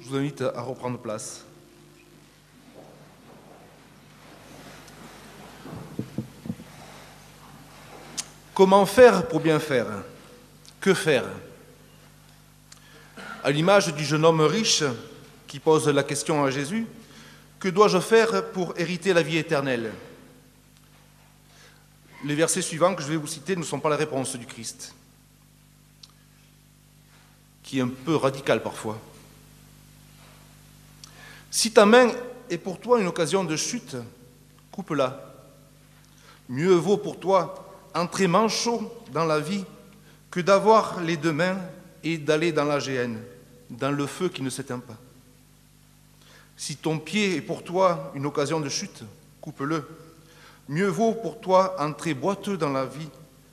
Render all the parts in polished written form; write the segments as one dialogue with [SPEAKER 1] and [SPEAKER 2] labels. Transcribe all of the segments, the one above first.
[SPEAKER 1] Je vous invite à reprendre place. Comment faire pour bien faire? Que faire? À l'image du jeune homme riche qui pose la question à Jésus, que dois-je faire pour hériter la vie éternelle? Les versets suivants que je vais vous citer ne sont pas la réponse du Christ, qui est un peu radical parfois. Si ta main est pour toi une occasion de chute, coupe-la. Mieux vaut pour toi entrer manchot dans la vie que d'avoir les deux mains et d'aller dans la géhenne, dans le feu qui ne s'éteint pas. Si ton pied est pour toi une occasion de chute, coupe-le. Mieux vaut pour toi entrer boiteux dans la vie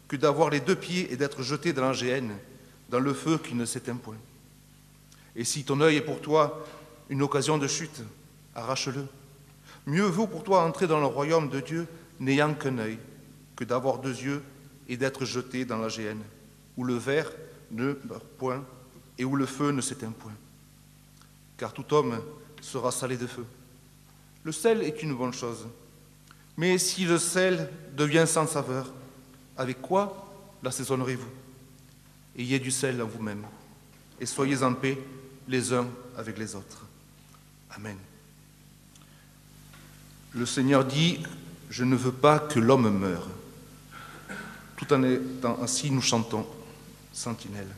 [SPEAKER 1] que d'avoir les deux pieds et d'être jeté dans la géhenne, dans le feu qui ne s'éteint point. Et si ton œil est pour toi une occasion de chute, arrache-le. Mieux vaut pour toi entrer dans le royaume de Dieu n'ayant qu'un œil, que d'avoir deux yeux et d'être jeté dans la géhenne, où le ver ne meurt point et où le feu ne s'éteint point. Car tout homme sera salé de feu. Le sel est une bonne chose, mais si le sel devient sans saveur, avec quoi l'assaisonnerez-vous? Ayez du sel en vous-même et soyez en paix les uns avec les autres. Amen. Le Seigneur dit, je ne veux pas que l'homme meure. Tout en étant assis, nous chantons Sentinelle.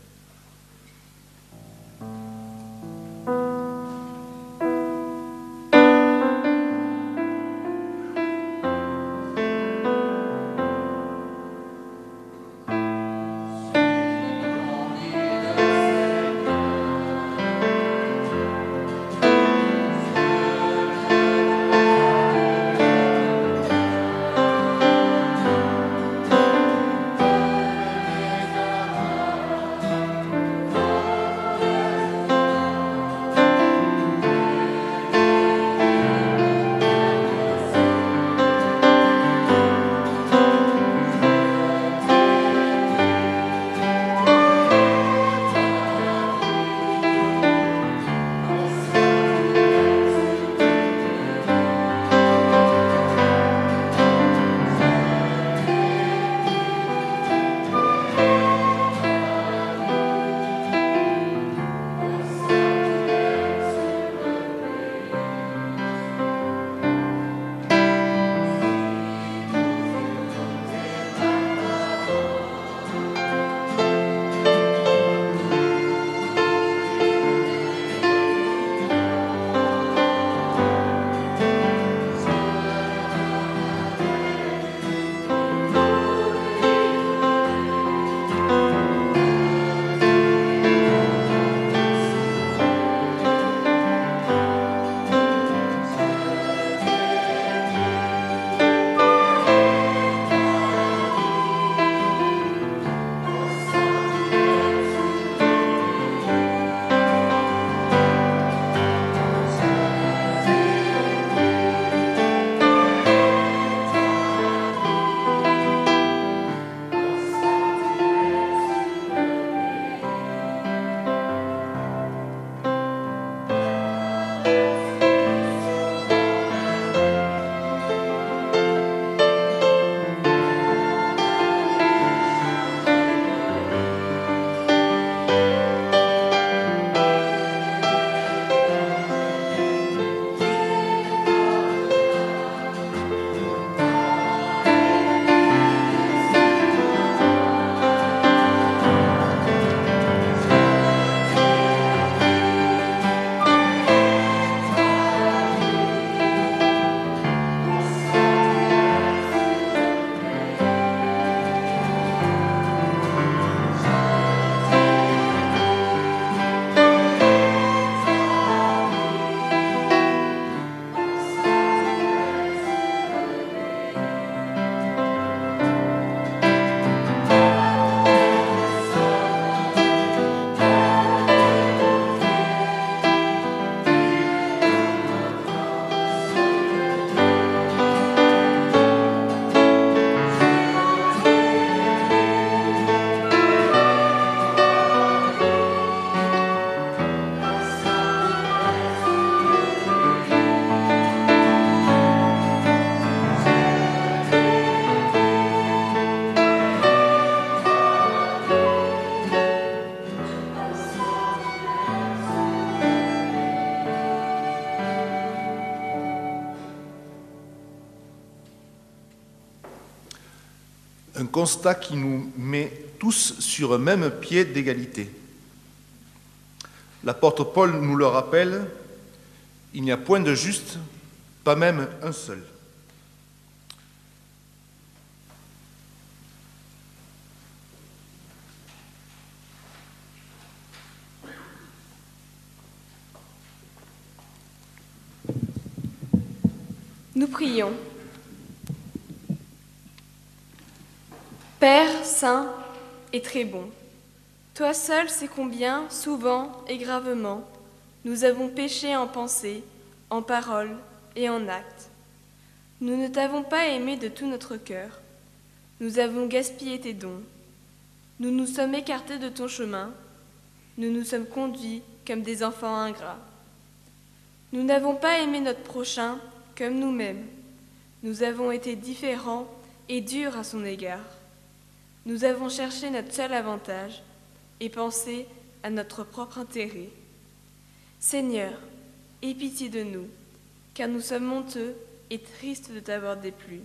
[SPEAKER 1] constat qui nous met tous sur un même pied d'égalité. L'apôtre Paul nous le rappelle, il n'y a point de juste, pas même un seul.
[SPEAKER 2] Nous prions. Père saint et très bon, toi seul sais combien, souvent et gravement, nous avons péché en pensée, en parole et en acte. Nous ne t'avons pas aimé de tout notre cœur. Nous avons gaspillé tes dons. Nous nous sommes écartés de ton chemin. Nous nous sommes conduits comme des enfants ingrats. Nous n'avons pas aimé notre prochain comme nous-mêmes. Nous avons été différents et durs à son égard. Nous avons cherché notre seul avantage et pensé à notre propre intérêt. Seigneur, aie pitié de nous, car nous sommes honteux et tristes de t'avoir déplu.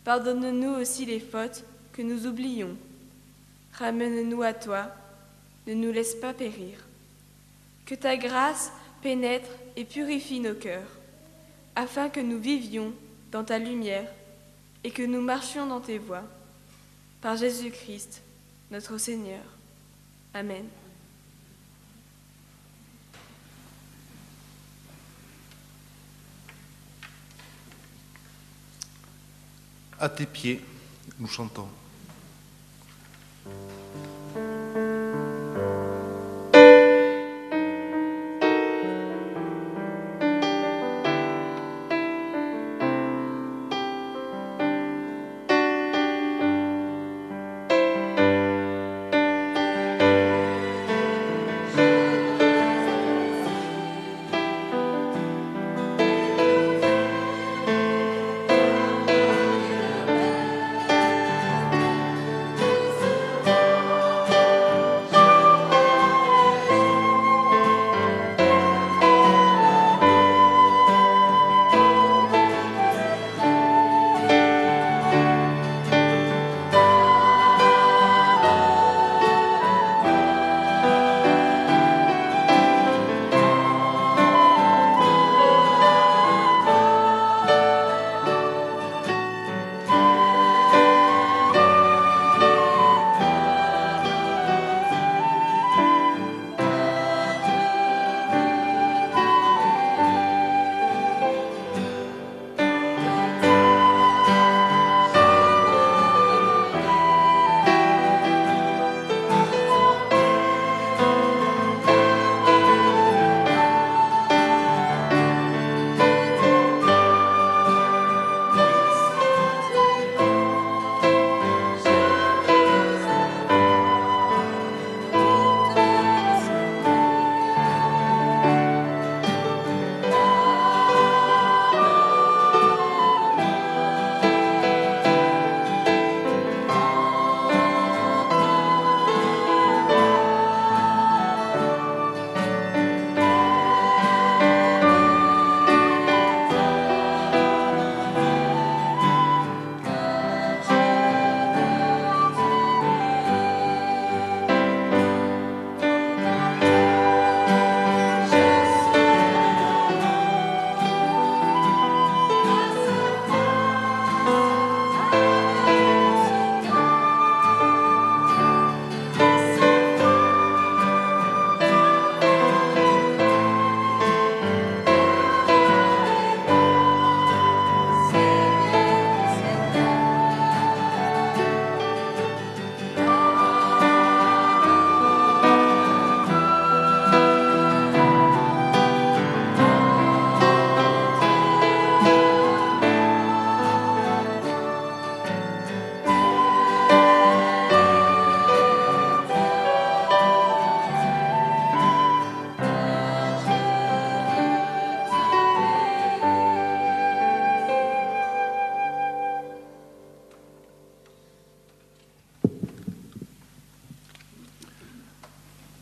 [SPEAKER 2] Pardonne-nous aussi les fautes que nous oublions. Ramène-nous à toi, ne nous laisse pas périr. Que ta grâce pénètre et purifie nos cœurs, afin que nous vivions dans ta lumière et que nous marchions dans tes voies. Par Jésus-Christ, notre Seigneur. Amen.
[SPEAKER 1] À tes pieds, nous chantons.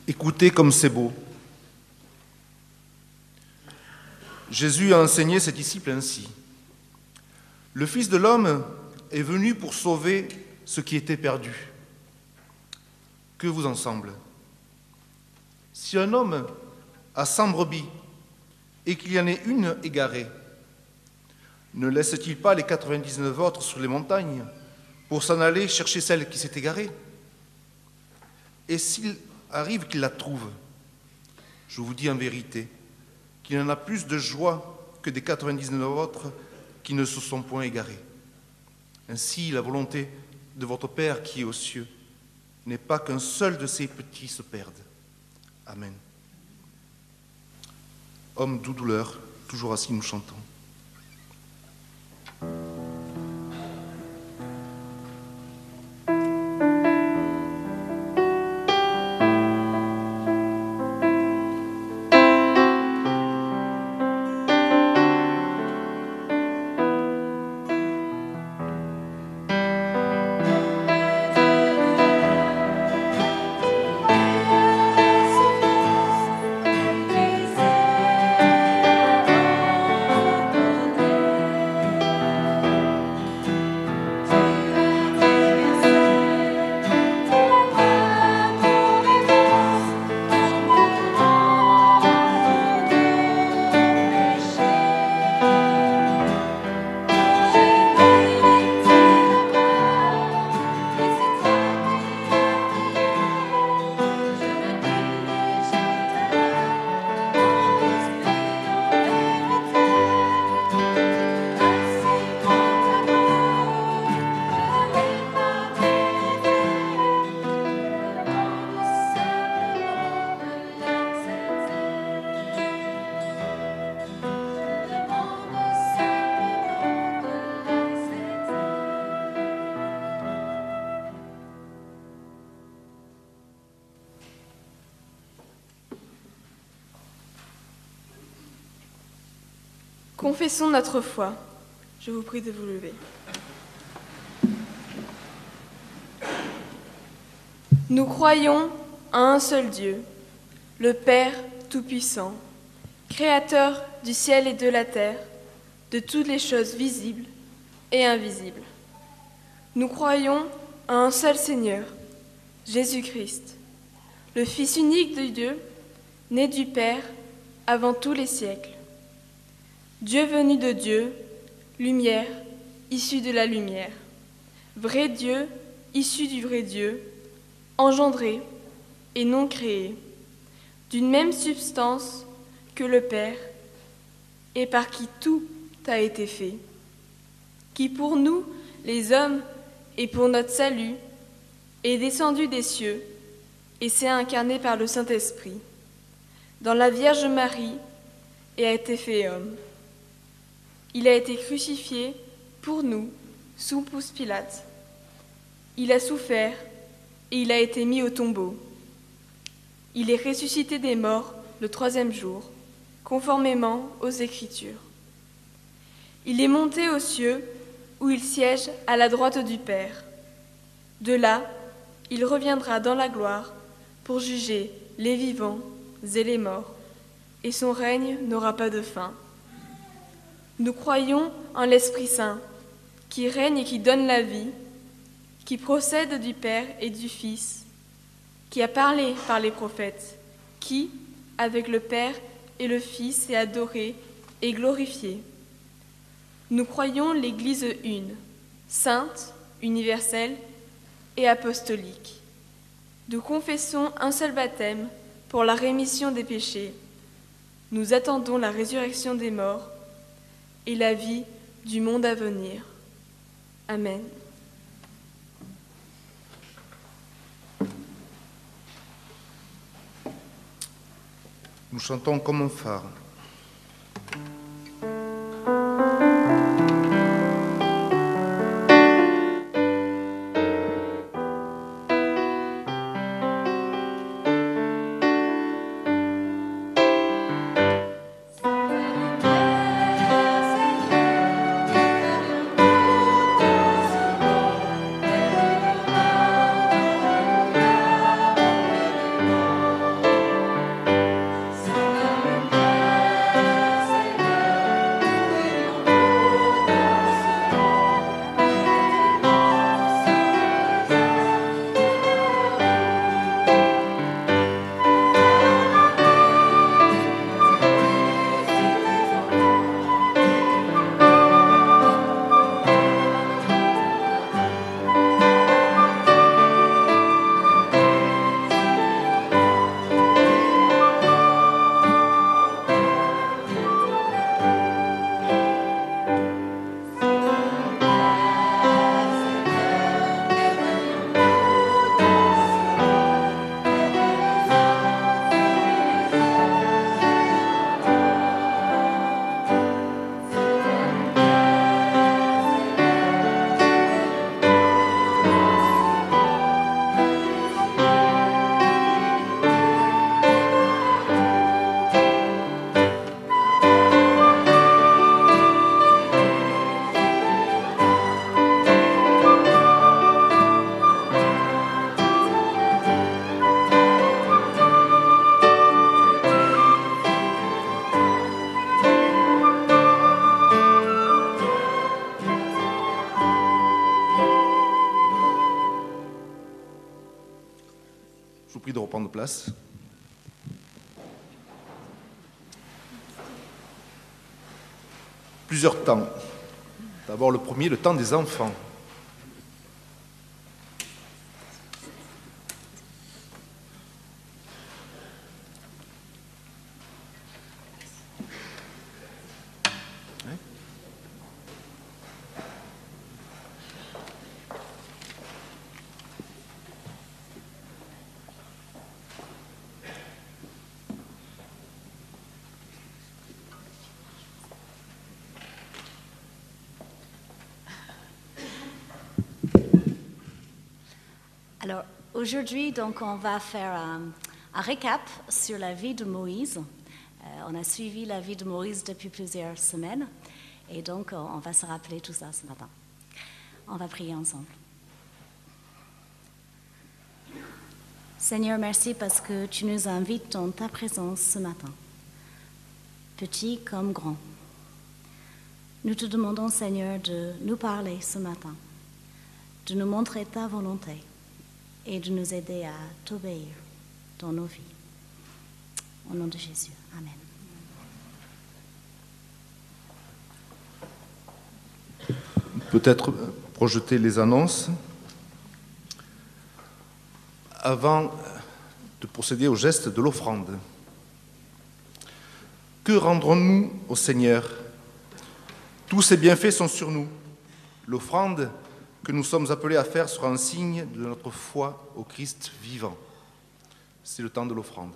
[SPEAKER 1] Écoutez comme c'est beau. Jésus a enseigné ses disciples ainsi. Le Fils de l'homme est venu pour sauver ce qui était perdu. Que vous en semble? Si un homme a 100 brebis et qu'il y en ait une égarée, ne laisse-t-il pas les 99 autres sur les montagnes pour s'en aller chercher celle qui s'est égarée? Et s'il arrive qu'il la trouve, je vous dis en vérité qu'il en a plus de joie que des 99 autres qui ne se sont point égarés. Ainsi, la volonté de votre Père qui est aux cieux n'est pas qu'un seul de ses petits se perde. Amen. Homme doux douleur, toujours assis, nous chantons.
[SPEAKER 2] Confessons notre foi. Je vous prie de vous lever. Nous croyons en un seul Dieu, le Père Tout-Puissant, Créateur du ciel et de la terre, de toutes les choses visibles et invisibles. Nous croyons en un seul Seigneur, Jésus-Christ, le Fils unique de Dieu, né du Père avant tous les siècles. Dieu venu de Dieu, lumière, issue de la lumière, vrai Dieu, issu du vrai Dieu, engendré et non créé, d'une même substance que le Père, et par qui tout a été fait, qui pour nous, les hommes, et pour notre salut, est descendu des cieux et s'est incarné par le Saint-Esprit, dans la Vierge Marie, et a été fait homme. Il a été crucifié pour nous sous Ponce Pilate. Il a souffert et il a été mis au tombeau. Il est ressuscité des morts le 3e jour, conformément aux Écritures. Il est monté aux cieux où il siège à la droite du Père. De là, il reviendra dans la gloire pour juger les vivants et les morts, et son règne n'aura pas de fin. Nous croyons en l'Esprit Saint, qui règne et qui donne la vie, qui procède du Père et du Fils, qui a parlé par les prophètes, qui, avec le Père et le Fils, est adoré et glorifié. Nous croyons l'Église une, sainte, universelle et apostolique. Nous confessons un seul baptême pour la rémission des péchés. Nous attendons la résurrection des morts et la vie du monde à venir. Amen.
[SPEAKER 1] Nous chantons comme un phare.
[SPEAKER 3] Seigneur,
[SPEAKER 1] vous prie de reprendre place. Plusieurs temps. D'abord le premier, le temps des enfants.
[SPEAKER 3] Alors, aujourd'hui, donc, on va faire un récap sur la vie de Moïse. On a suivi la vie de Moïse depuis plusieurs semaines, et donc, on va se rappeler tout ça ce matin. On va prier ensemble. Seigneur, merci parce que tu nous invites dans ta présence ce matin, petit comme grand. Nous te demandons, Seigneur, de nous parler ce matin, de nous montrer ta volonté et de nous aider à t'obéir dans nos vies. Au nom de Jésus, Amen.
[SPEAKER 1] Peut-être projeter les annonces. Avant de procéder au geste de l'offrande, que rendrons-nous au Seigneur? Tous ses bienfaits sont sur nous. L'offrande que nous sommes appelés à faire sera un signe de notre foi au Christ vivant. C'est le temps de l'offrande.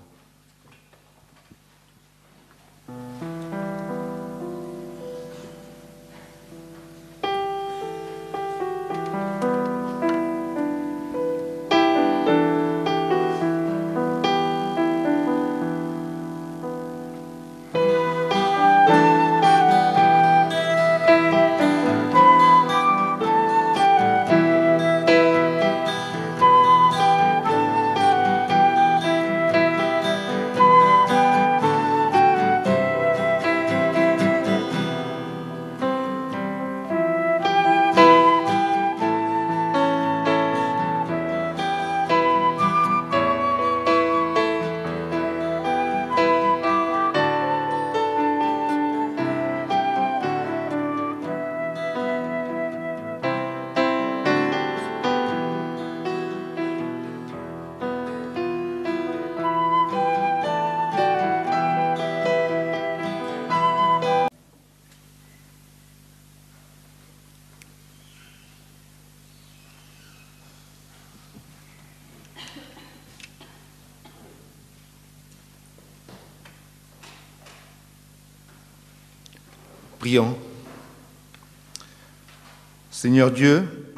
[SPEAKER 1] Prions. Seigneur Dieu,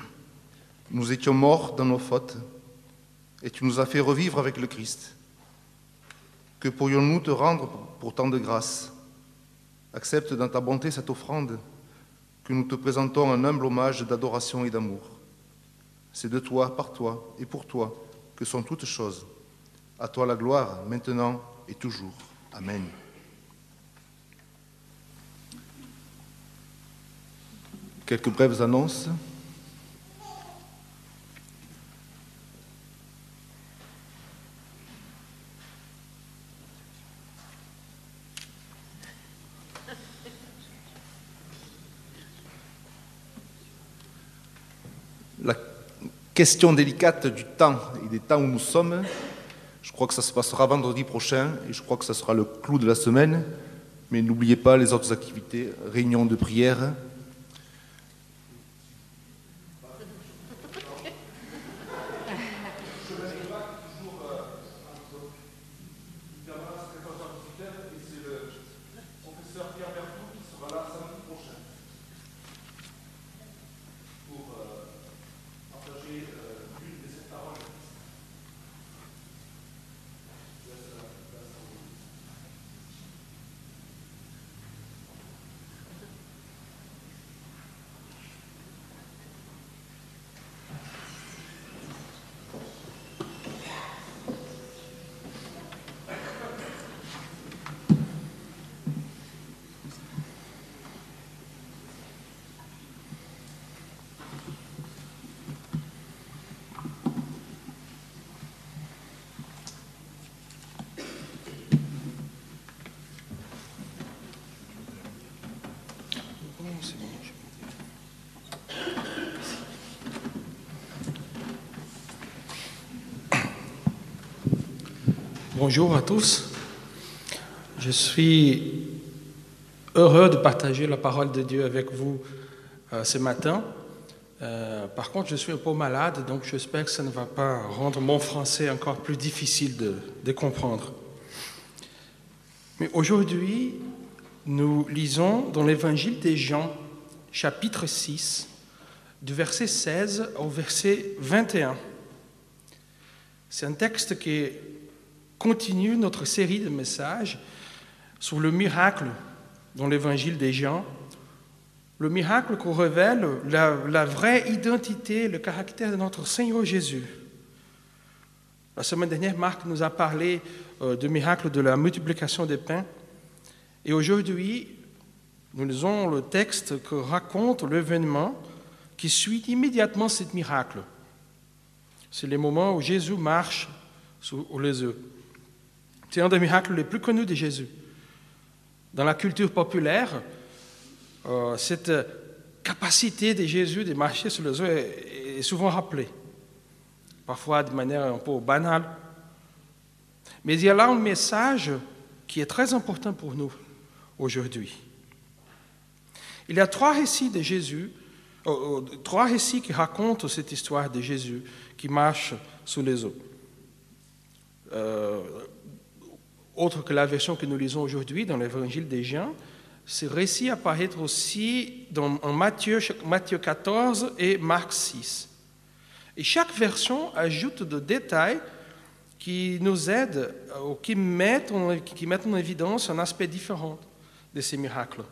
[SPEAKER 1] nous étions morts dans nos fautes et tu nous as fait revivre avec le Christ. Que pourrions-nous te rendre pour tant de grâce? Accepte dans ta bonté cette offrande que nous te présentons un humble hommage d'adoration et d'amour. C'est de toi, par toi et pour toi que sont toutes choses. À toi la gloire, maintenant et toujours. Amen. Quelques brèves annonces. La question délicate du temps et des temps où nous sommes, je crois que ça se passera vendredi prochain et je crois que ça sera le clou de la semaine. Mais n'oubliez pas les autres activités, réunions de prière.
[SPEAKER 4] Bonjour à tous. Je suis heureux de partager la parole de Dieu avec vous ce matin. Par contre, je suis un peu malade, donc j'espère que ça ne va pas rendre mon français encore plus difficile de comprendre. Mais aujourd'hui, nous lisons dans l'Évangile de Jean, chapitre 6, du verset 16 au verset 21. C'est un texte qui continue notre série de messages sur le miracle dans l'Évangile de Jean, le miracle qui révèle la vraie identité, le caractère de notre Seigneur Jésus. La semaine dernière, Marc nous a parlé du miracle de la multiplication des pains. Et aujourd'hui, nous lisons le texte qui raconte l'événement qui suit immédiatement ce miracle. C'est le moment où Jésus marche sur les eaux. C'est un des miracles les plus connus de Jésus. Dans la culture populaire, cette capacité de Jésus de marcher sur les eaux est souvent rappelée, parfois de manière un peu banale. Mais il y a là un message qui est très important pour nous aujourd'hui. Il y a trois récits de Jésus, trois récits qui racontent cette histoire de Jésus qui marche sur les eaux. Autre que la version que nous lisons aujourd'hui dans l'Évangile de Jean, ce récit apparaît aussi en Matthieu 14 et Marc 6. Et chaque version ajoute des détails qui nous aident ou qui mettent en évidence un aspect différent de ces miracles.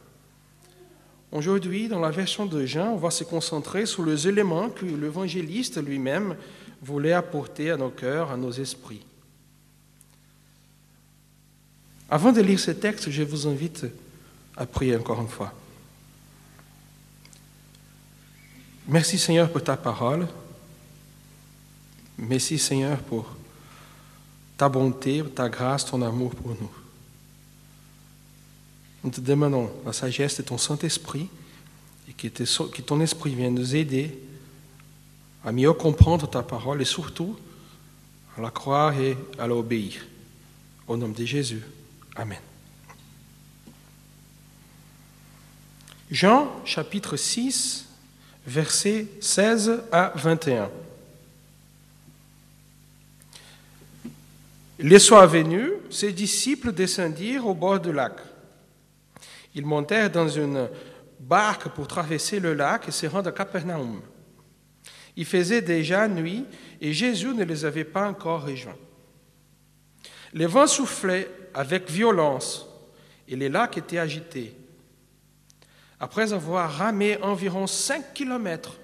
[SPEAKER 4] Aujourd'hui, dans la version de Jean, on va se concentrer sur les éléments que l'évangéliste lui-même voulait apporter à nos cœurs, à nos esprits. Avant de lire ce texte, je vous invite à prier encore une fois. Merci Seigneur pour ta parole. Merci Seigneur pour ta bonté, ta grâce, ton amour pour nous. Nous te demandons la sagesse de ton Saint-Esprit et que ton Esprit vienne nous aider à mieux comprendre ta parole et surtout à la croire et à l'obéir. Au nom de Jésus. Amen. Jean, chapitre 6, versets 16 à 21. Le soir venu, ses disciples descendirent au bord du lac. Ils montèrent dans une barque pour traverser le lac et se rendre à Capernaum. Il faisait déjà nuit et Jésus ne les avait pas encore rejoints. Le vent soufflait avec violence et le lac était agité. Après avoir ramé environ 5 kilomètres,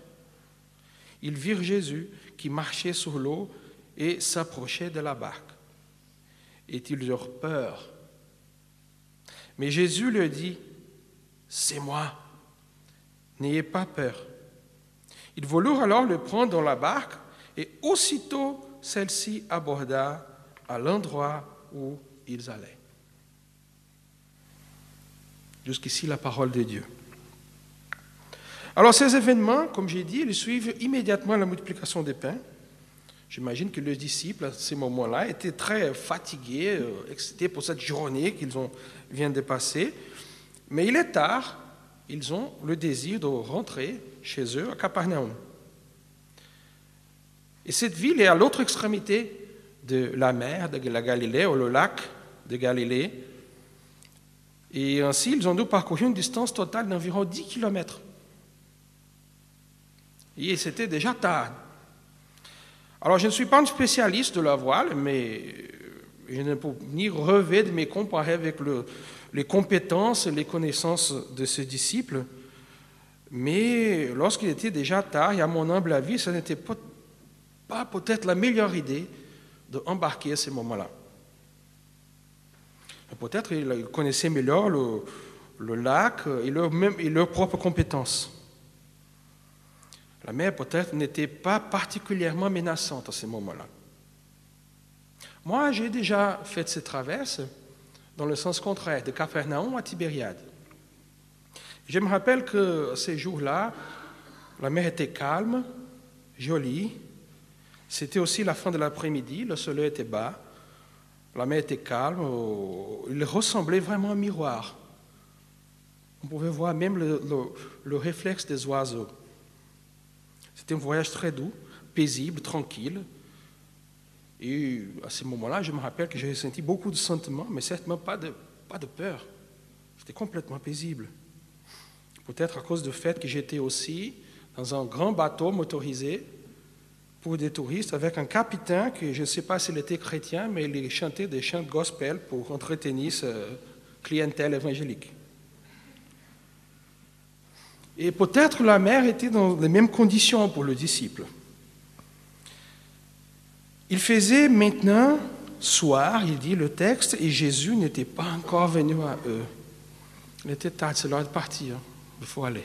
[SPEAKER 4] ils virent Jésus qui marchait sur l'eau et s'approchait de la barque. Et ils eurent peur. Mais Jésus leur dit, « C'est moi, n'ayez pas peur. » Ils voulurent alors le prendre dans la barque et aussitôt celle-ci aborda à l'endroit où ils allaient. Jusqu'ici la parole de Dieu. Alors ces événements, comme j'ai dit, ils suivent immédiatement la multiplication des pains. J'imagine que les disciples, à ce moment-là, étaient très fatigués, excités pour cette journée qu'ils viennent de passer. Mais il est tard, ils ont le désir de rentrer chez eux à Capernaum. Et cette ville est à l'autre extrémité de la mer de la Galilée, ou le lac de Galilée. Et ainsi, ils ont dû parcourir une distance totale d'environ 10 kilomètres. Et c'était déjà tard. Alors, je ne suis pas un spécialiste de la voile, mais je ne peux ni rêver de me comparer avec les compétences et les connaissances de ces disciples. Mais lorsqu'il était déjà tard, et à mon humble avis, ce n'était pas peut-être la meilleure idée d'embarquer à ce moment-là. Peut-être ils connaissaient mieux le lac et leurs propres compétences. La mer peut-être n'était pas particulièrement menaçante à ce moment-là. Moi, j'ai déjà fait cette traverse dans le sens contraire, de Capernaum à Tibériade. Je me rappelle que ces jours-là, la mer était calme, jolie. C'était aussi la fin de l'après-midi, le soleil était bas. La mer était calme, il ressemblait vraiment à un miroir. On pouvait voir même le réflexe des oiseaux. C'était un voyage très doux, paisible, tranquille. Et à ce moment-là, je me rappelle que j'ai ressenti beaucoup de sentiments, mais certainement pas de peur. C'était complètement paisible. Peut-être à cause du fait que j'étais aussi dans un grand bateau motorisé pour des touristes avec un capitaine que je ne sais pas s'il était chrétien, mais il chantait des chants de gospel pour entretenir cette clientèle évangélique. Et peut-être la mer était dans les mêmes conditions pour le disciple. Il faisait maintenant soir, il dit le texte, et Jésus n'était pas encore venu à eux. Il était tard, c'est l'heure de partir, il faut aller.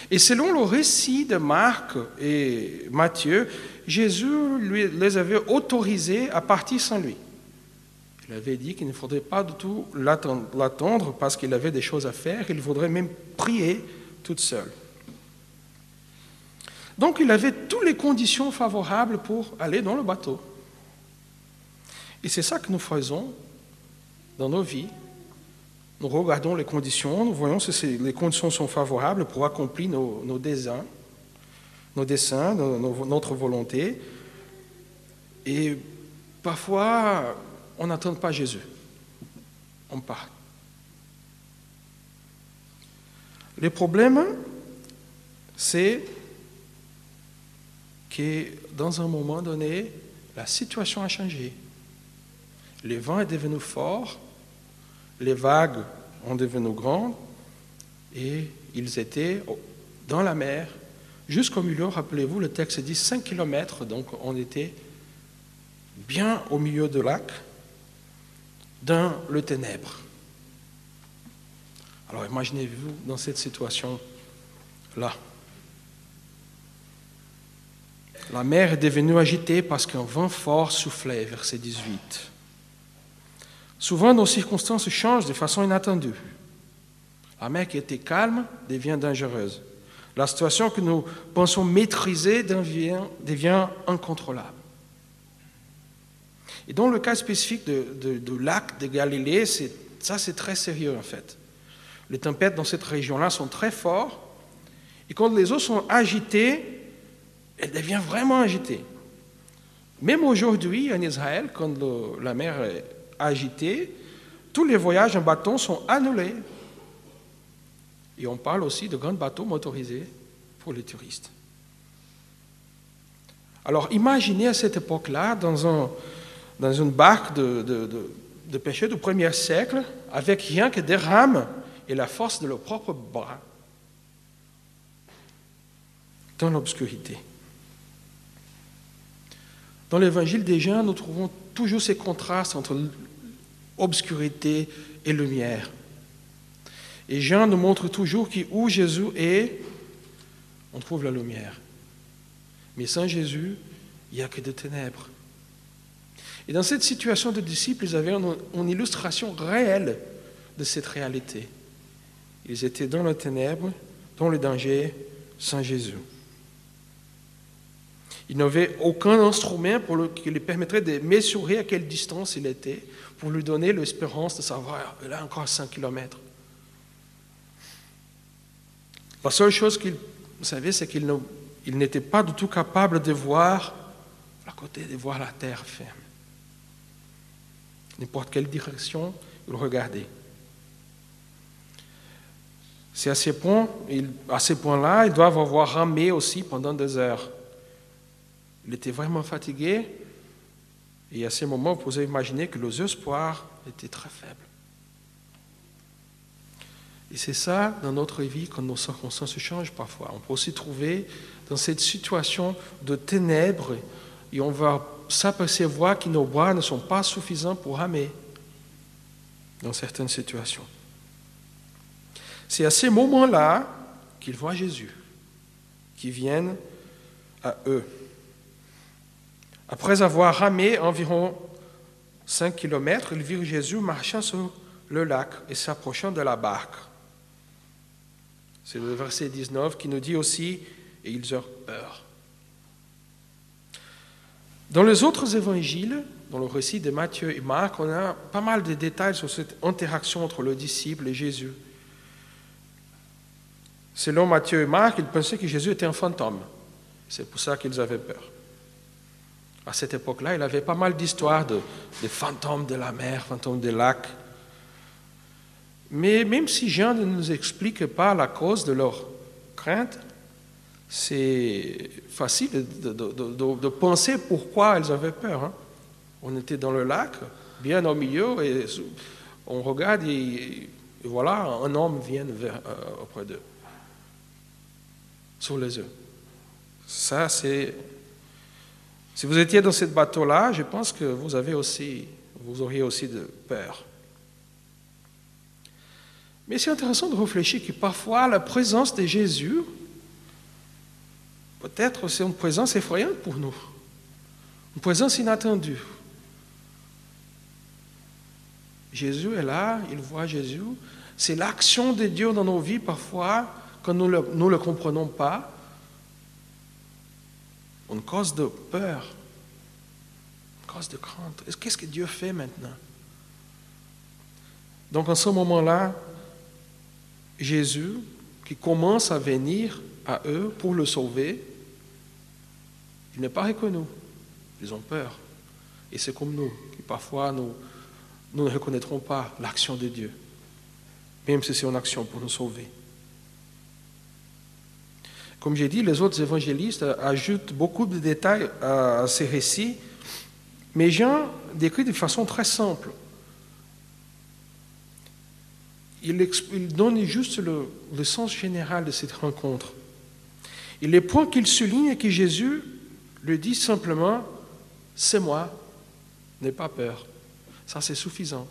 [SPEAKER 4] Et selon le récit de Marc et Matthieu, Jésus les avait autorisés à partir sans lui. Il avait dit qu'il ne faudrait pas du tout l'attendre parce qu'il avait des choses à faire, il faudrait même prier toute seule. Donc il avait toutes les conditions favorables pour aller dans le bateau. Et c'est ça que nous faisons dans nos vies. Nous regardons les conditions, nous voyons si les conditions sont favorables pour accomplir nos desseins, notre volonté. Et parfois, on n'attend pas Jésus. On part. Le problème, c'est que dans un moment donné, la situation a changé. Le vent est devenu fort, les vagues ont devenu grandes et ils étaient dans la mer jusqu'au milieu. Rappelez-vous, le texte dit 5 km, donc on était bien au milieu du lac, dans le ténèbre. Alors imaginez-vous dans cette situation-là. La mer est devenue agitée parce qu'un vent fort soufflait, verset 18. Souvent, nos circonstances changent de façon inattendue. La mer qui était calme devient dangereuse. La situation que nous pensons maîtriser devient incontrôlable. Et dans le cas spécifique du lac de Galilée, c'est très sérieux en fait. Les tempêtes dans cette région-là sont très fortes. Et quand les eaux sont agitées, elles deviennent vraiment agitées. Même aujourd'hui, en Israël, quand la mer est agitée, tous les voyages en bateau sont annulés. Et on parle aussi de grands bateaux motorisés pour les touristes. Alors imaginez à cette époque-là, dans une barque de pêcheurs du 1er siècle, avec rien que des rames et la force de leur propre bras, dans l'obscurité. Dans l'évangile des Jean, nous trouvons toujours ces contrastes entre obscurité et lumière. Et Jean nous montre toujours qu'où Jésus est, on trouve la lumière. Mais sans Jésus, il n'y a que des ténèbres. Et dans cette situation de disciples, ils avaient une illustration réelle de cette réalité. Ils étaient dans les ténèbres, dans le danger, sans Jésus. Ils n'avaient aucun instrument qui lui permettrait de mesurer à quelle distance il était, pour lui donner l'espérance de savoir, il a encore 5 km. La seule chose qu'ils savaient, c'est qu'ils n'étaient pas du tout capables de voir à côté, de voir la terre ferme. N'importe quelle direction, ils regardaient. C'est à ce point-là, ils doivent avoir ramé aussi pendant des heures. Il était vraiment fatigué, et à ce moment, vous pouvez imaginer que les espoirs étaient très faibles. Et c'est ça, dans notre vie, quand nos circonstances changent parfois. On peut aussi trouver dans cette situation de ténèbres, et on va s'apercevoir que nos bras ne sont pas suffisants pour ramer dans certaines situations. C'est à ces moments-là qu'ils voient Jésus, qui viennent à eux. Après avoir ramé environ 5 km, ils virent Jésus marchant sur le lac et s'approchant de la barque. C'est le verset 19 qui nous dit aussi « et ils eurent peur ». Dans les autres évangiles, dans le récit de Matthieu et Marc, on a pas mal de détails sur cette interaction entre le disciple et Jésus. Selon Matthieu et Marc, ils pensaient que Jésus était un fantôme. C'est pour ça qu'ils avaient peur. À cette époque-là, il avait pas mal d'histoires de fantômes de la mer, fantômes des lacs. Mais même si Jean ne nous explique pas la cause de leur crainte, c'est facile de penser pourquoi ils avaient peur. On était dans le lac, bien au milieu, et on regarde et voilà, un homme vient auprès d'eux, sur les yeux. Ça, c'est... Si vous étiez dans ce bateau-là, je pense que vous auriez aussi de peur. Mais c'est intéressant de réfléchir que parfois la présence de Jésus, peut-être c'est une présence effrayante pour nous, une présence inattendue. Jésus est là, il voit Jésus. C'est l'action de Dieu dans nos vies parfois, quand nous ne le comprenons pas. Une cause de peur, une cause de crainte. Qu'est-ce que Dieu fait maintenant? Donc, en ce moment-là, Jésus, qui commence à venir à eux pour le sauver, il n'est pas reconnu. Ils ont peur. Et c'est comme nous, qui parfois nous ne reconnaîtrons pas l'action de Dieu, même si c'est une action pour nous sauver. Comme j'ai dit, les autres évangélistes ajoutent beaucoup de détails à ces récits, mais Jean décrit de façon très simple. Il donne juste le sens général de cette rencontre. Et les points qu'il souligne est que Jésus lui dit simplement « C'est moi, n'aie pas peur ». Ça, c'est suffisant.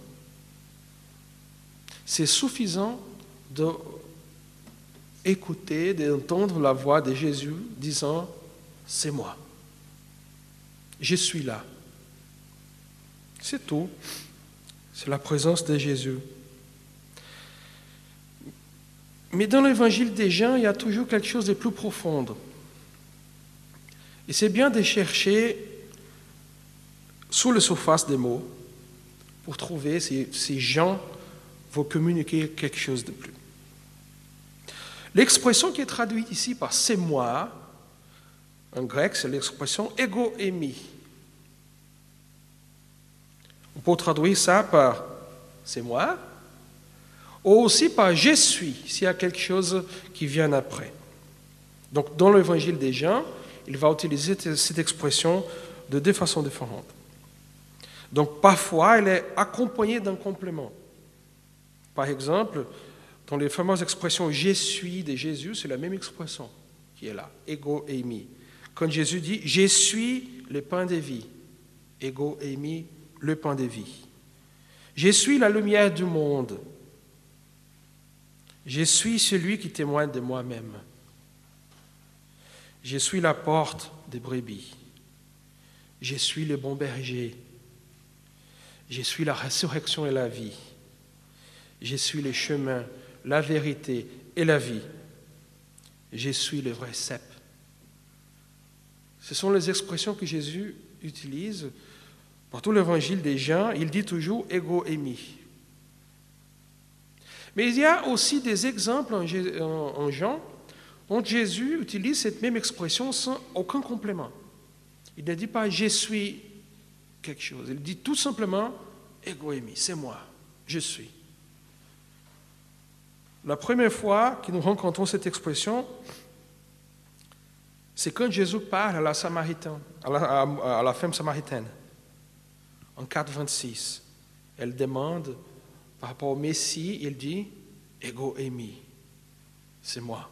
[SPEAKER 4] C'est suffisant d'écouter, d'entendre la voix de Jésus disant « C'est moi, je suis là ». C'est tout. C'est la présence de Jésus. Mais dans l'évangile des Jean, il y a toujours quelque chose de plus profond. Et c'est bien de chercher sous la surface des mots pour trouver si Jean veut communiquer quelque chose de plus. L'expression qui est traduite ici par « c'est moi », en grec, c'est l'expression « ego eimi ». On peut traduire ça par « c'est moi » ou aussi par « je suis », s'il y a quelque chose qui vient après. Donc, dans l'évangile des Jean, il va utiliser cette expression de deux façons différentes. Donc, parfois, elle est accompagnée d'un complément. Par exemple, dans les fameuses expressions « je suis » de Jésus, c'est la même expression qui est là, « ego eimi ». Quand Jésus dit « je suis le pain de vie », « ego eimi », le pain de vie. « Je suis la lumière du monde ». Je suis celui qui témoigne de moi-même. Je suis la porte des brebis. Je suis le bon berger. Je suis la résurrection et la vie. Je suis le chemin, la vérité et la vie. Je suis le vrai cep. Ce sont les expressions que Jésus utilise pour tout l'évangile des Jean. Il dit toujours « ego eimi ». Mais il y a aussi des exemples en Jean où Jésus utilise cette même expression sans aucun complément. Il ne dit pas « je suis quelque chose ». Il dit tout simplement « ego eimi », c'est moi, je suis. La première fois que nous rencontrons cette expression, c'est quand Jésus parle à la femme samaritaine. En 4,26, elle demande, par rapport au Messie, il dit « ego eimi », c'est moi.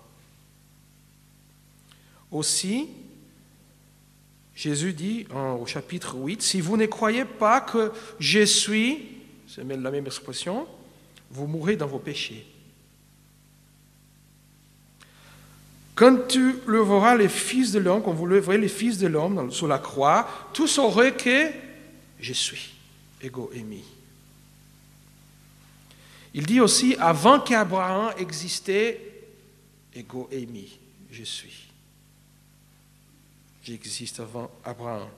[SPEAKER 4] Aussi, Jésus dit au chapitre 8, « Si vous ne croyez pas que je suis », c'est la même expression, « vous mourrez dans vos péchés. » Quand tu le verras les fils de l'homme, quand vous le verrez les fils de l'homme sur la croix, tous saurez que je suis, ego eimi. Il dit aussi, avant qu'Abraham existait, ego eimi, je suis. J'existe avant Abraham.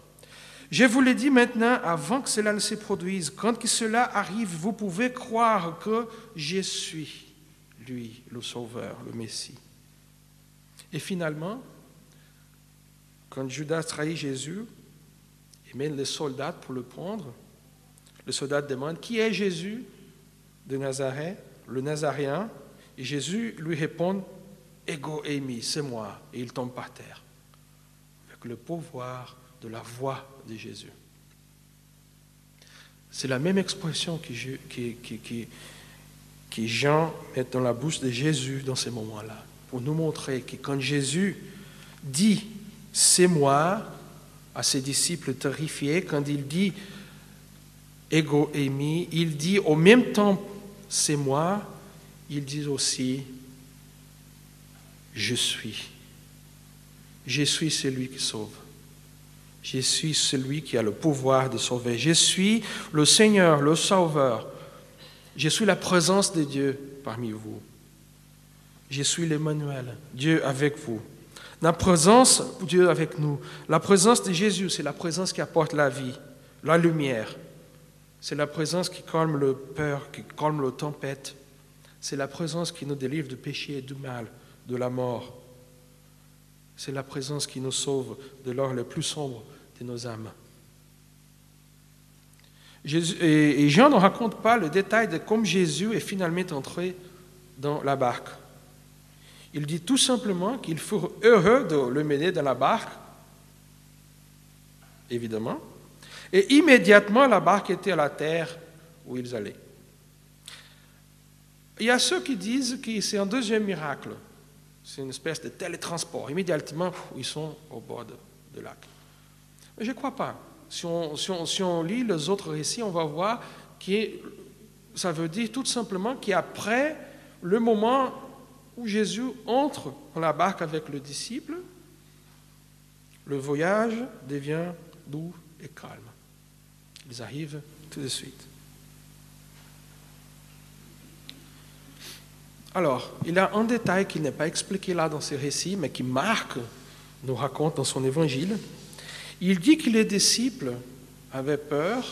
[SPEAKER 4] Je vous l'ai dit maintenant, avant que cela ne se produise, quand que cela arrive, vous pouvez croire que je suis, lui, le Sauveur, le Messie. Et finalement, quand Judas trahit Jésus et mène les soldats pour le prendre, le soldat demande, qui est Jésus de Nazareth, le Nazaréen? Et Jésus lui répond, Ego eimi, c'est moi. Et il tombe par terre, avec le pouvoir de la voix de Jésus. C'est la même expression que Jean met dans la bouche de Jésus dans ces moments-là, pour nous montrer que quand Jésus dit « c'est moi » à ses disciples terrifiés, quand il dit « ego eimi », il dit au même temps « c'est moi », il dit aussi « je suis ». Je suis celui qui sauve. Je suis celui qui a le pouvoir de sauver. Je suis le Seigneur, le Sauveur. Je suis la présence de Dieu parmi vous. Je suis l'Emmanuel, Dieu avec vous. La présence de Dieu avec nous. La présence de Jésus, c'est la présence qui apporte la vie, la lumière. C'est la présence qui calme le peur, qui calme la tempête. C'est la présence qui nous délivre du péché et du mal, de la mort. C'est la présence qui nous sauve de l'heure le plus sombre de nos âmes. Et Jean ne raconte pas le détail de comment Jésus est finalement entré dans la barque. Il dit tout simplement qu'ils furent heureux de le mener dans la barque, évidemment, et immédiatement la barque était à la terre où ils allaient. Il y a ceux qui disent que c'est un deuxième miracle. C'est une espèce de télétransport. Immédiatement, ils sont au bord de lac. Mais je ne crois pas. Si on lit les autres récits, on va voir que ça veut dire tout simplement qu'après le moment où Jésus entre dans la barque avec le disciple, le voyage devient doux et calme. Ils arrivent tout de suite. Alors, il y a un détail qui n'est pas expliqué là dans ces récits, mais qui Marc nous raconte dans son évangile. Il dit que les disciples avaient peur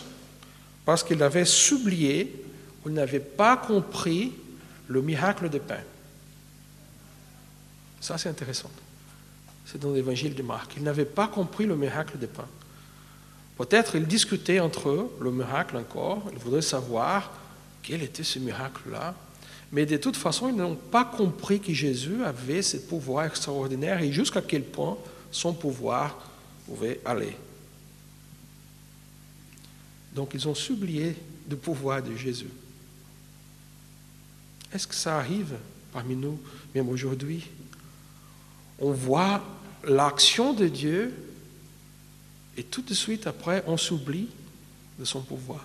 [SPEAKER 4] parce qu'ils avaient oublié ou n'avaient pas compris le miracle de pain. Ça, c'est intéressant. C'est dans l'évangile de Marc. Ils n'avaient pas compris le miracle de pain. Peut-être ils discutaient entre eux le miracle encore. Ils voudraient savoir quel était ce miracle-là. Mais de toute façon, ils n'ont pas compris que Jésus avait ce pouvoir extraordinaire et jusqu'à quel point son pouvoir pouvait aller. Donc, ils ont oublié le pouvoir de Jésus. Est-ce que ça arrive parmi nous, même aujourd'hui? On voit l'action de Dieu et tout de suite après, on s'oublie de son pouvoir.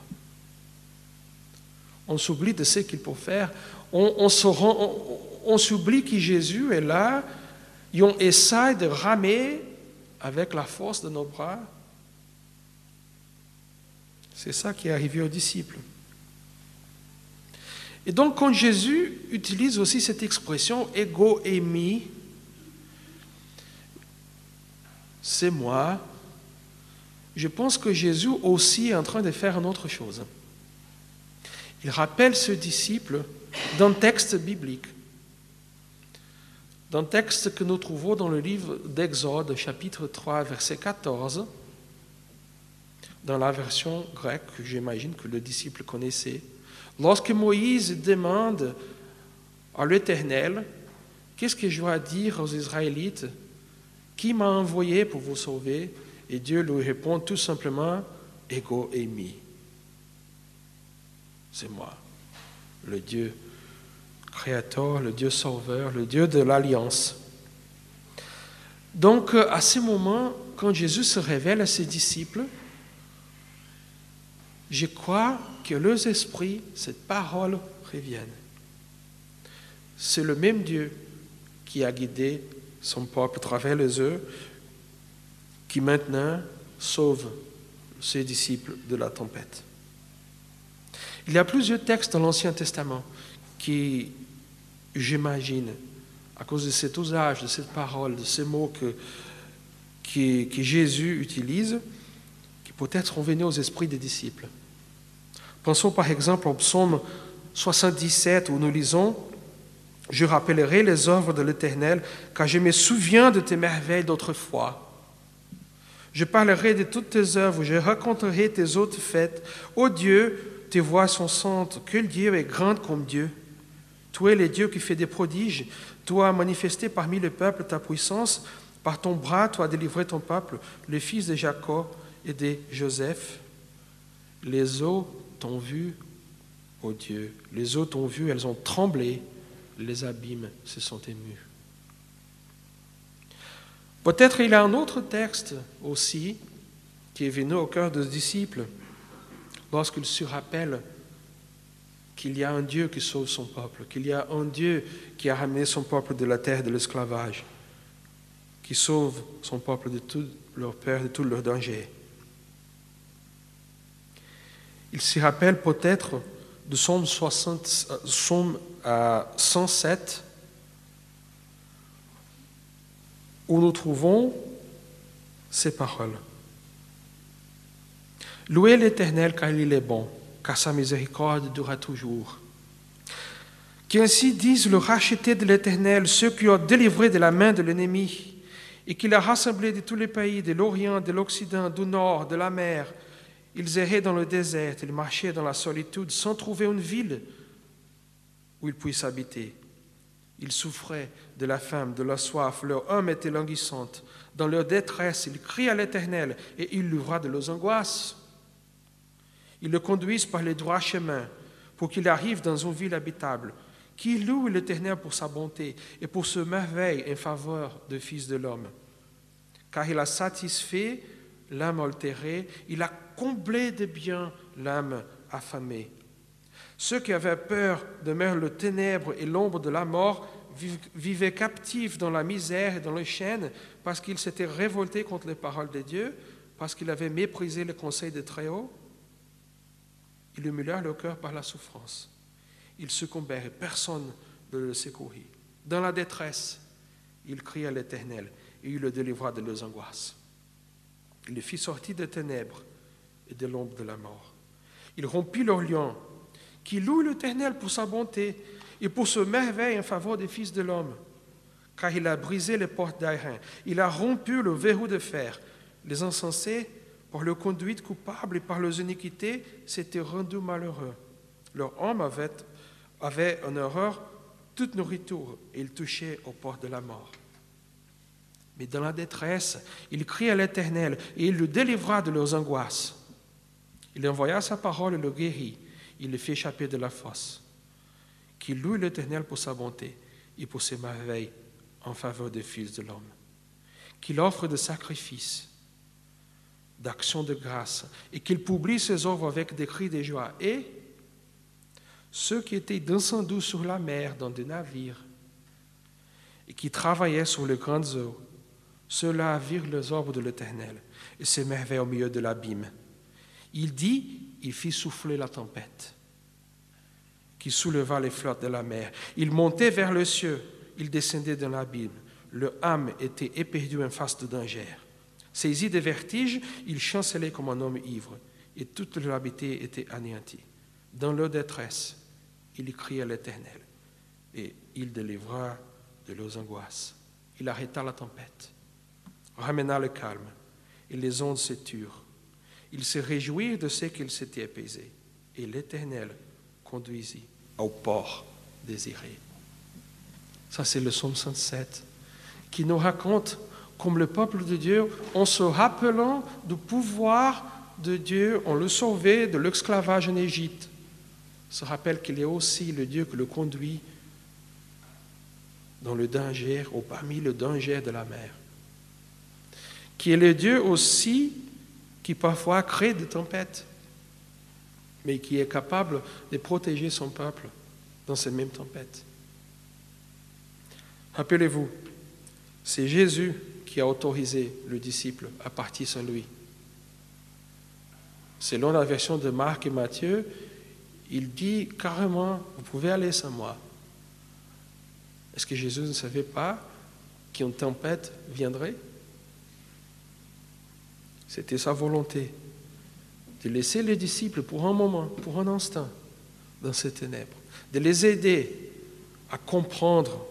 [SPEAKER 4] On s'oublie de ce qu'il peut faire. On s'oublie que Jésus est là et on essaie de ramer avec la force de nos bras. C'est ça qui est arrivé aux disciples. Et donc, quand Jésus utilise aussi cette expression « ego eimi », c'est moi, je pense que Jésus aussi est en train de faire une autre chose. Il rappelle ce disciple d'un texte biblique, d'un texte que nous trouvons dans le livre d'Exode, chapitre 3, verset 14, dans la version grecque, que j'imagine que le disciple connaissait. Lorsque Moïse demande à l'Éternel, qu'est-ce que je dois dire aux Israélites? Qui m'a envoyé pour vous sauver? Et Dieu lui répond tout simplement, ego eimi. C'est moi, le Dieu créateur, le Dieu sauveur, le Dieu de l'alliance. Donc, à ce moment, quand Jésus se révèle à ses disciples, je crois que leurs esprits, cette parole revienne. C'est le même Dieu qui a guidé son peuple à travers les œufs, qui maintenant sauve ses disciples de la tempête. Il y a plusieurs textes dans l'Ancien Testament qui, j'imagine, à cause de cet usage, de cette parole, de ces mots que Jésus utilise, qui peut-être sont venus aux esprits des disciples. Pensons par exemple au psaume 77 où nous lisons « Je rappellerai les œuvres de l'Éternel, car je me souviens de tes merveilles d'autrefois. Je parlerai de toutes tes œuvres, je raconterai tes autres fêtes. Ô Dieu, tes voies sont saintes, que Dieu est grand comme Dieu. Tu es le Dieu qui fait des prodiges, tu as manifesté parmi le peuple ta puissance, par ton bras tu as délivré ton peuple, le fils de Jacob et de Joseph. Les eaux t'ont vu, ô Dieu, les eaux t'ont vu, elles ont tremblé, les abîmes se sont émus. » Peut-être il y a un autre texte aussi qui est venu au cœur des disciples lorsqu'ils se rappellent qu'il y a un Dieu qui sauve son peuple, qu'il y a un Dieu qui a ramené son peuple de la terre de l'esclavage, qui sauve son peuple de tout leur peur, de tout leur danger. Ils se rappellent peut-être de Psaume 107, où nous trouvons ces paroles. « Louez l'Éternel car il est bon, car sa miséricorde durera toujours. Qu'ainsi disent le racheté de l'Éternel, ceux qui ont délivré de la main de l'ennemi, et qu'il a rassemblé de tous les pays, de l'Orient, de l'Occident, du Nord, de la mer. Ils erraient dans le désert, ils marchaient dans la solitude, sans trouver une ville où ils puissent habiter. Ils souffraient de la faim, de la soif, leur âme était languissante. Dans leur détresse, ils crient à l'Éternel et il l'ouvra de leurs angoisses. Ils le conduisent par les droits chemins pour qu'il arrive dans une ville habitable. Qui loue l'Éternel pour sa bonté et pour ce merveille en faveur du Fils de l'homme. Car il a satisfait l'âme altérée, il a comblé de biens l'âme affamée. Ceux qui avaient peur demeurent le ténèbre et l'ombre de la mort, vivaient captifs dans la misère et dans les chaînes, parce qu'ils s'étaient révoltés contre les paroles de Dieu, parce qu'ils avaient méprisé le conseil de Très-Haut. Ils humilièrent leur cœur par la souffrance. Ils succombèrent et personne ne le secourit. Dans la détresse, ils crient à l'Éternel et il le délivra de leurs angoisses. Il les fit sortir des ténèbres et de l'ombre de la mort. Il rompit leurs liens, qui louent l'Éternel pour sa bonté et pour ce merveille en faveur des fils de l'homme. Car il a brisé les portes d'airain, il a rompu le verrou de fer. Les insensés, par leur conduite coupable et par leurs iniquités, s'étaient rendus malheureux. Leur âme avait en horreur toute nourriture et ils touchaient aux portes de la mort. Mais dans la détresse, ils crient à l'Éternel et il le délivra de leurs angoisses. Il envoya sa parole et le guérit. Il le fit échapper de la fosse. Qu'il loue l'Éternel pour sa bonté et pour ses merveilles en faveur des fils de l'homme. Qu'il offre des sacrifices, d'actions de grâce et qu'il publie ses œuvres avec des cris de joie. Et ceux qui étaient descendus sur la mer dans des navires et qui travaillaient sur les grandes eaux, ceux-là virent les œuvres de l'Éternel et s'émerveillent au milieu de l'abîme. Il dit, il fit souffler la tempête qui souleva les flottes de la mer. Il montait vers le ciel, il descendait dans l'abîme. Leur âme était éperdue en face de danger. Saisi de vertige, il chancelait comme un homme ivre et toute leur habitation était anéantie. Dans leur détresse, il cria à l'Éternel et il délivra de leurs angoisses. Il arrêta la tempête, ramena le calme et les ondes se turent. Ils se réjouirent de ce qu'ils s'étaient apaisés et l'Éternel conduisit au port désiré. Ça, c'est le psaume 107 qui nous raconte comme le peuple de Dieu, en se rappelant du pouvoir de Dieu, on le sauvait de l'esclavage en Égypte, se rappelle qu'il est aussi le Dieu qui le conduit dans le danger, ou parmi le danger de la mer. Qui est le Dieu aussi qui parfois crée des tempêtes, mais qui est capable de protéger son peuple dans ces mêmes tempêtes. Rappelez-vous, c'est Jésus qui a autorisé le disciple à partir sans lui. Selon la version de Marc et Matthieu, il dit carrément, vous pouvez aller sans moi. Est-ce que Jésus ne savait pas qu'une tempête viendrait? C'était sa volonté. de laisser les disciples pour un moment, pour un instant, dans ces ténèbres, de les aider à comprendre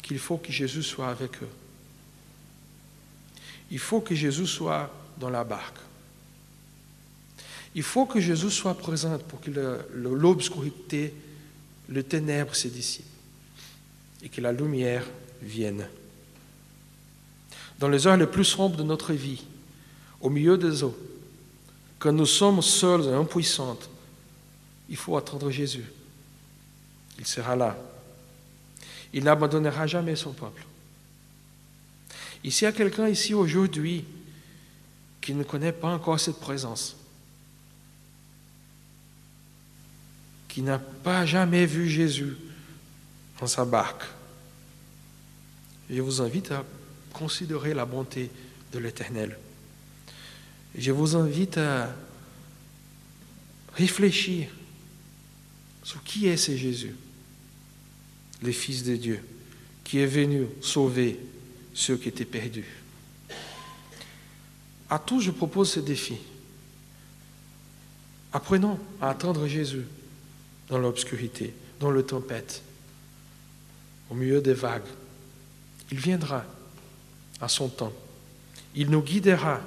[SPEAKER 4] qu'il faut que Jésus soit avec eux. Il faut que Jésus soit dans la barque. Il faut que Jésus soit présent pour que l'obscurité, le ténèbre se dissipe et que la lumière vienne. Dans les heures les plus sombres de notre vie, au milieu des eaux, quand nous sommes seuls et impuissants, il faut attendre Jésus. Il sera là. Il n'abandonnera jamais son peuple. Et s'il y a quelqu'un ici aujourd'hui qui ne connaît pas encore cette présence, qui n'a pas jamais vu Jésus dans sa barque, je vous invite à considérer la bonté de l'Éternel. Je vous invite à réfléchir sur qui est ce Jésus, le Fils de Dieu, qui est venu sauver ceux qui étaient perdus. À tous, je propose ce défi. Apprenons à attendre Jésus dans l'obscurité, dans la tempête, au milieu des vagues. Il viendra à son temps. Il nous guidera à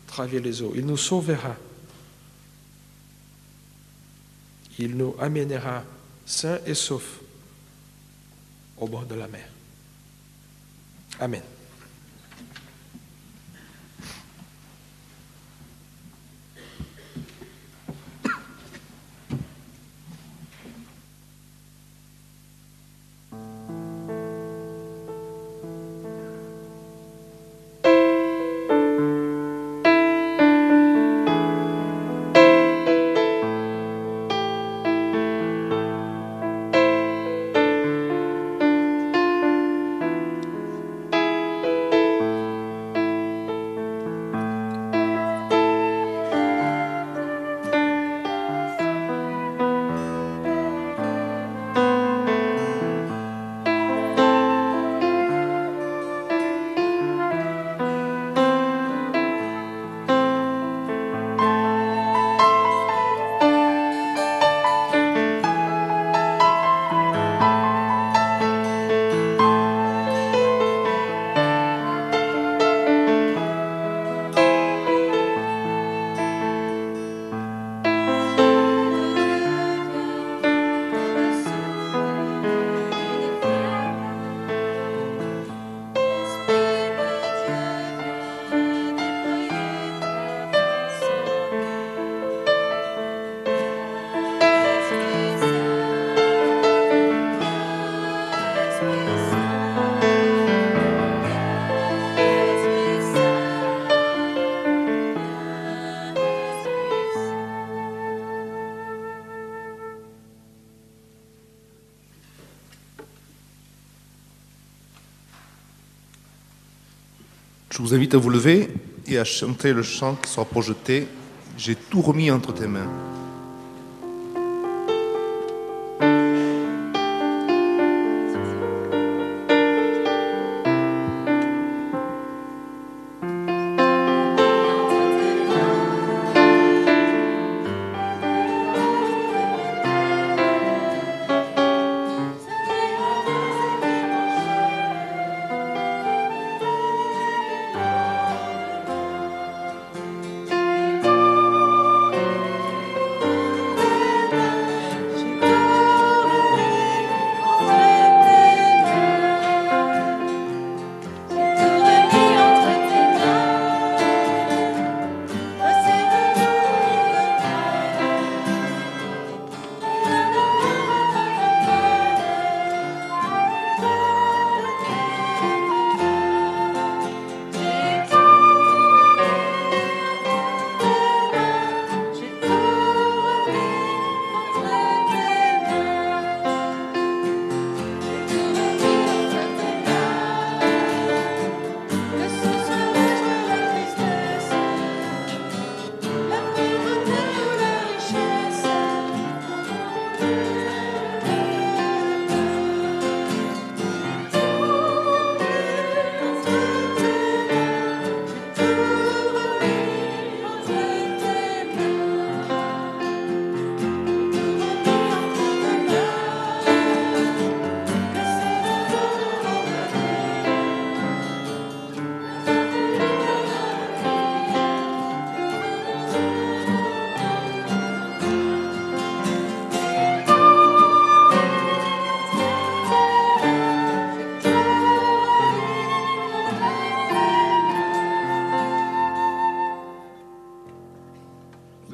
[SPEAKER 4] travers les eaux. Il nous sauvera. Il nous amènera sains et saufs au bord de la mer. Amen.
[SPEAKER 1] Je vous invite à vous lever et à chanter le chant qui sera projeté. J'ai tout remis entre tes mains.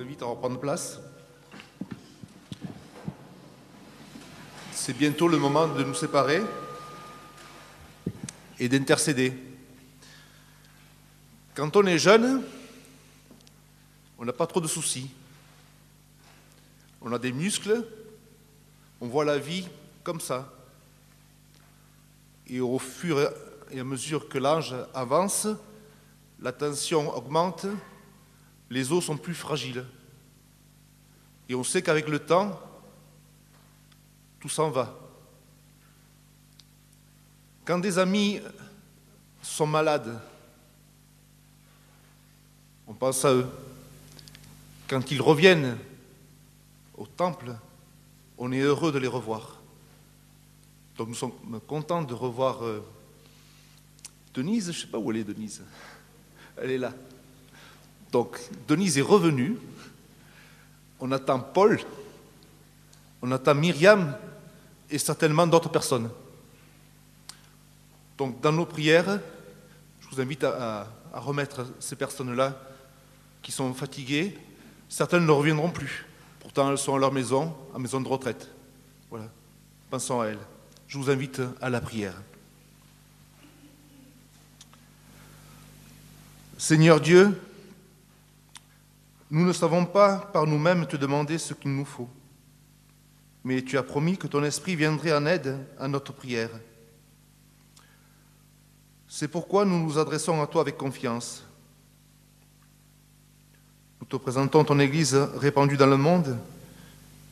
[SPEAKER 1] vous invite à reprendre place. C'est bientôt le moment de nous séparer et d'intercéder. Quand on est jeune, on n'a pas trop de soucis. On a des muscles, on voit la vie comme ça. Et au fur et à mesure que l'âge avance, la tension augmente, les os sont plus fragiles. Et on sait qu'avec le temps, tout s'en va. Quand des amis sont malades, on pense à eux. Quand ils reviennent au temple, on est heureux de les revoir. Donc nous sommes contents de revoir Denise. Je ne sais pas où elle est, Denise. Elle est là. Donc Denise est revenue. On attend Paul, on attend Myriam et certainement d'autres personnes. Donc dans nos prières, je vous invite à remettre ces personnes-là qui sont fatiguées. Certaines ne reviendront plus. Pourtant, elles sont à leur maison, à maison de retraite. Voilà. Pensons à elles. Je vous invite à la prière. Seigneur Dieu, nous ne savons pas par nous-mêmes te demander ce qu'il nous faut, mais tu as promis que ton esprit viendrait en aide à notre prière. C'est pourquoi nous nous adressons à toi avec confiance. Nous te présentons ton Église répandue dans le monde,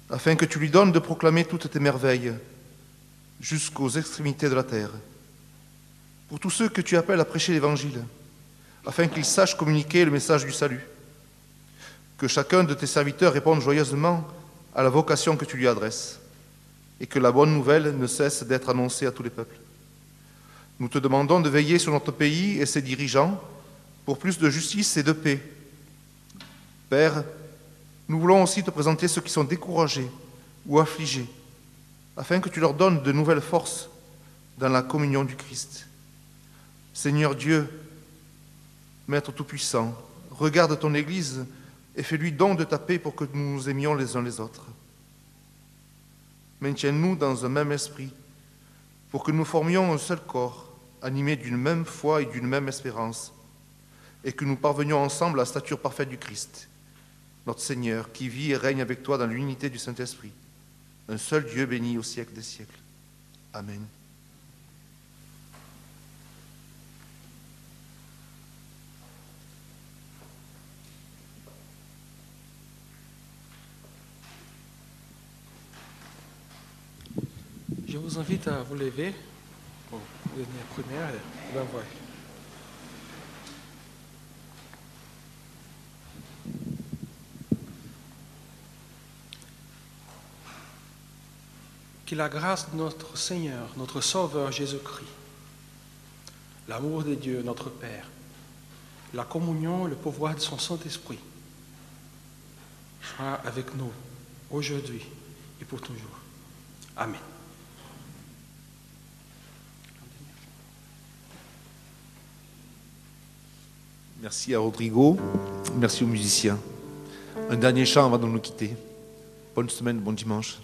[SPEAKER 1] afin que tu lui donnes de proclamer toutes tes merveilles jusqu'aux extrémités de la terre. Pour tous ceux que tu appelles à prêcher l'Évangile, afin qu'ils sachent communiquer le message du salut. Que chacun de tes serviteurs réponde joyeusement à la vocation que tu lui adresses, et que la bonne nouvelle ne cesse d'être annoncée à tous les peuples. Nous te demandons de veiller sur notre pays et ses dirigeants pour plus de justice et de paix. Père, nous voulons aussi te présenter ceux qui sont découragés ou affligés, afin que tu leur donnes de nouvelles forces dans la communion du Christ. Seigneur Dieu, Maître Tout-Puissant, regarde ton Église et fais-lui don de ta paix pour que nous nous aimions les uns les autres. Maintiens-nous dans un même esprit, pour que nous formions un seul corps, animé d'une même foi et d'une même espérance, et que nous parvenions ensemble à la stature parfaite du Christ, notre Seigneur, qui vit et règne avec toi dans l'unité du Saint-Esprit, un seul Dieu béni au siècle des siècles. Amen.
[SPEAKER 4] Je vous invite à vous lever pour la première l'envoi. Que la grâce de notre Seigneur, notre Sauveur Jésus-Christ, l'amour de Dieu, notre Père, la communion, le pouvoir de son Saint-Esprit soit avec nous aujourd'hui et pour toujours. Amen.
[SPEAKER 1] Merci à Rodrigo, merci aux musiciens. Un dernier chant avant de nous quitter. Bonne semaine, bon dimanche.